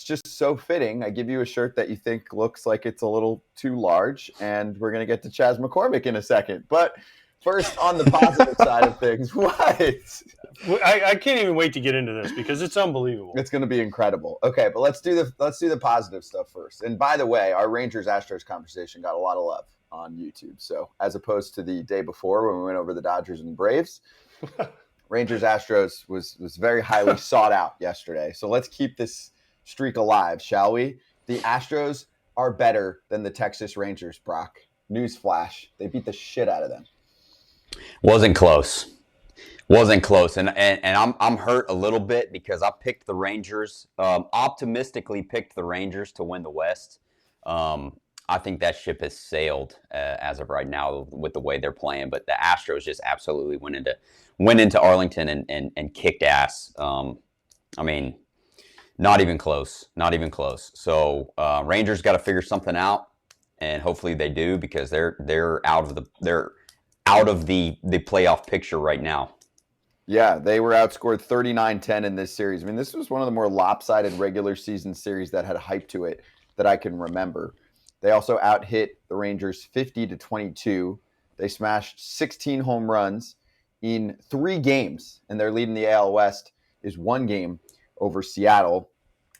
just so fitting. I give you a shirt that you think looks like it's a little too large, and we're going to get to Chas McCormick in a second. But first, on the positive side of things, what? I can't even wait to get into this because it's unbelievable. It's going to be incredible. Okay, but let's do the positive stuff first. And by the way, our Rangers-Astros conversation got a lot of love on YouTube. So as opposed to the day before when we went over the Dodgers and Braves, Rangers-Astros was very highly sought out yesterday. So let's keep this streak alive, shall we? The Astros are better than the Texas Rangers, Brock. Newsflash. They beat the shit out of them. Wasn't close. And I'm hurt a little bit because I picked the Rangers, optimistically picked the Rangers to win the West. I think that ship has sailed as of right now with the way they're playing. But the Astros just absolutely went into Arlington and kicked ass. I mean, not even close. So Rangers got to figure something out, and hopefully they do because they're out of the playoff picture right now. Yeah, they were outscored 39-10 in this series. I mean, this was one of the more lopsided regular season series that had hype to it that I can remember. They also out-hit the Rangers 50-22. They smashed 16 home runs in 3 games, and their lead in the AL West is 1 game over Seattle.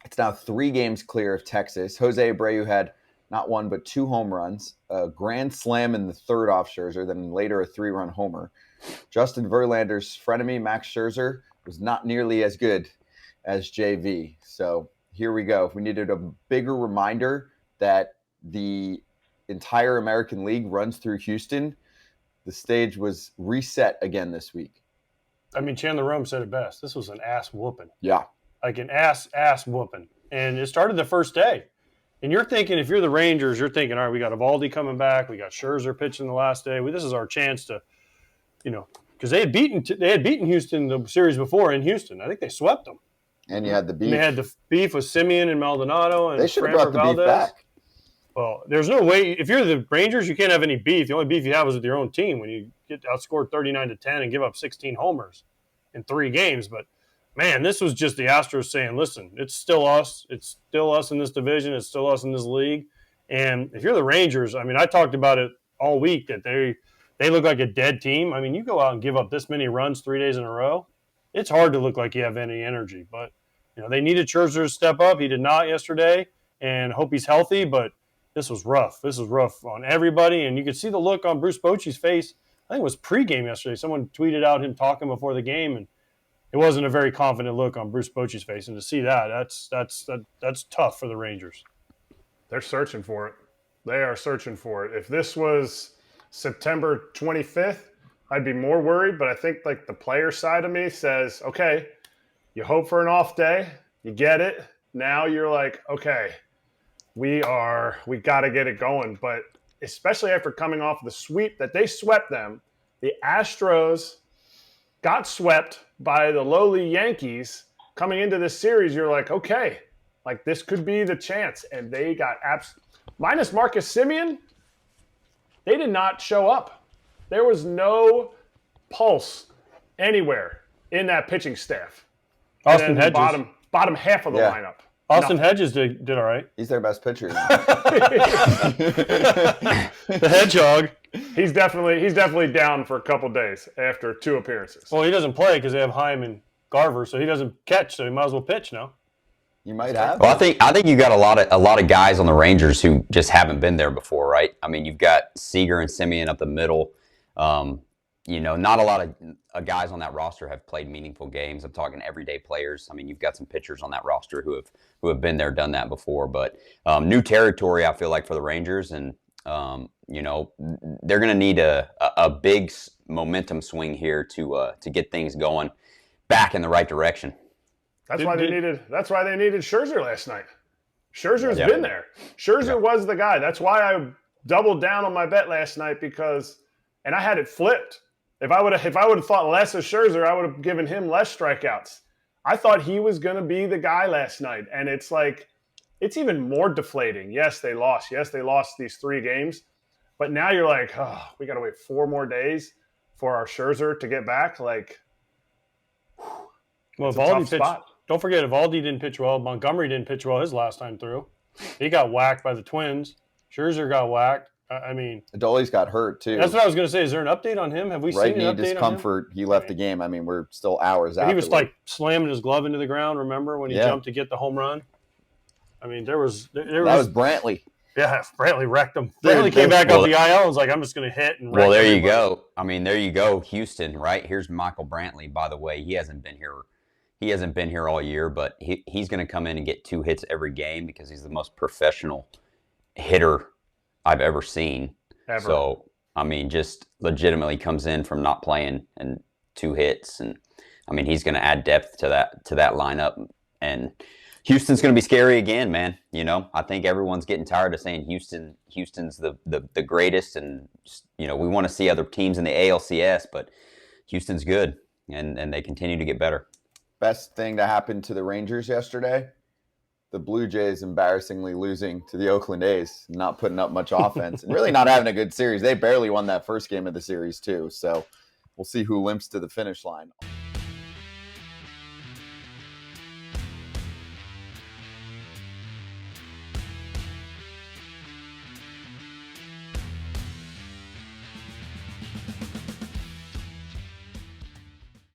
It's now 3 games clear of Texas. Jose Abreu had not 1 but 2 home runs, a grand slam in the third off Scherzer, then later a 3-run homer. Justin Verlander's frenemy, Max Scherzer, was not nearly as good as JV. So here we go. If we needed a bigger reminder that the entire American League runs through Houston, the stage was reset again this week. I mean, Chandler Rome said it best. This was an ass whooping. Yeah. Like an ass whooping. And it started the first day. And you're thinking, if you're the Rangers, you're thinking, all right, we got Eovaldi coming back. We got Scherzer pitching the last day. This is our chance to, because they had beaten Houston the series before in Houston. I think they swept them. And you had the beef. And they had the beef with Simeon and Maldonado and they should have brought the beef back. Well, there's no way. If you're the Rangers, you can't have any beef. The only beef you have is with your own team when you get outscored 39-10 and give up 16 homers in 3 games. But, man, this was just the Astros saying, listen, it's still us. It's still us in this division. It's still us in this league. And if you're the Rangers, I mean, I talked about it all week that they look like a dead team. I mean, you go out and give up this many runs 3 days in a row, it's hard to look like you have any energy. But, they needed Scherzer to step up. He did not yesterday, and hope he's healthy. But this was rough. This was rough on everybody. And you could see the look on Bruce Bochy's face. I think it was pregame yesterday. Someone tweeted out him talking before the game, and it wasn't a very confident look on Bruce Bochy's face. And to see that, that's tough for the Rangers. They're searching for it. They are searching for it. If this was September 25th, I'd be more worried. But I think like the player side of me says, okay, you hope for an off day. You get it. Now you're like, okay, we got to get it going. But especially after coming off the sweep that they swept them, the Astros got swept by the lowly Yankees. Coming into this series, you're like, okay, like this could be the chance. And they got minus Marcus Simeon, they did not show up. There was no pulse anywhere in that pitching staff. Austin Hedges. Bottom half of the lineup. Austin Hedges did all right. He's their best pitcher now. The Hedgehog. He's definitely down for a couple days after 2 appearances. Well, he doesn't play because they have Heim and Garver, so he doesn't catch, so he might as well pitch now. You might have. Well, I think you got a lot of guys on the Rangers who just haven't been there before, right? I mean, you've got Seager and Simeon up the middle. Not a lot of guys on that roster have played meaningful games. I'm talking everyday players. I mean, you've got some pitchers on that roster who have been there, done that before. But new territory, I feel like, for the Rangers, and they're going to need a big momentum swing here to get things going back in the right direction. That's why they needed Scherzer last night. Scherzer's been there. Scherzer was the guy. That's why I doubled down on my bet last night and I had it flipped. If I would have thought less of Scherzer, I would have given him less strikeouts. I thought he was going to be the guy last night, and it's like it's even more deflating. Yes, they lost. Yes, they lost these 3 games, but now you're like, oh, we got to wait 4 more days for our Scherzer to get back. Like, well, don't forget, Evaldi didn't pitch well. Montgomery didn't pitch well his last time through. He got whacked by the Twins. Scherzer got whacked. I mean, Adolis got hurt too. That's what I was going to say. Is there an update on him? Have we right seen knee an update discomfort. He left the game. I mean, we're still hours out. He was like slamming his glove into the ground. Remember when he Yeah. jumped to get the home run? I mean, there was that was Brantley. Yeah, Brantley wrecked him. Dude, Brantley came back well, off the IL and was like, I'm just going to hit and wreck Well, there you everybody. go. I mean, there you go. Houston, right? Here's Michael Brantley, by the way. He hasn't been here. He hasn't been here all year, but he's going to come in and get 2 hits every game because he's the most professional hitter I've ever seen. Ever. So, I mean, just legitimately comes in from not playing and 2 hits. And, I mean, he's going to add depth to that lineup. And Houston's going to be scary again, man. You know, I think everyone's getting tired of saying Houston's the greatest. And, you know, we want to see other teams in the ALCS, but Houston's good, and they continue to get better. Best thing to happen to the Rangers yesterday, the Blue Jays embarrassingly losing to the Oakland A's, not putting up much offense, and really not having a good series. They barely won that first game of the series too. So we'll see who limps to the finish line.